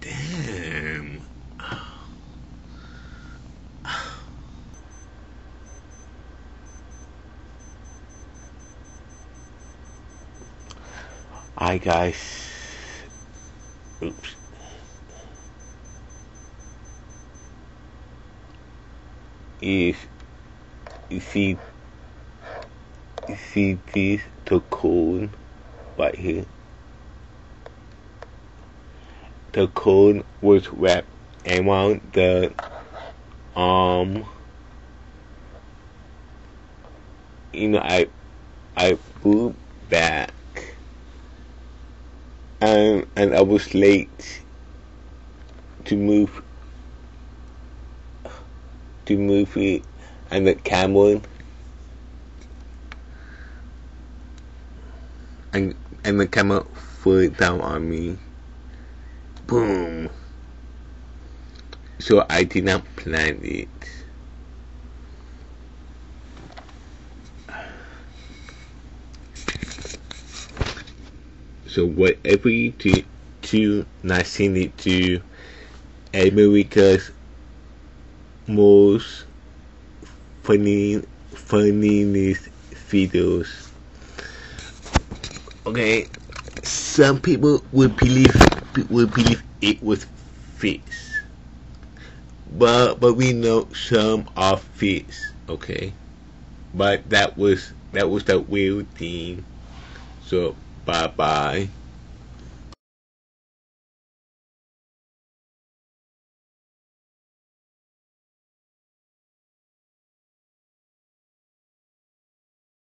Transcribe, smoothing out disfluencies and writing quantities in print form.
Damn. Hi guys. Oops. Is you see this the cone right here? The cone was wrapped around the I moved back and I was late to move it, and the camera and the camera fell down on me. Boom. So I did not plan it. So whatever you do not send it to America's most funniest videos. Okay, some people would believe it was fakes, but we know some are fakes. Okay, but that was the real thing. So bye bye.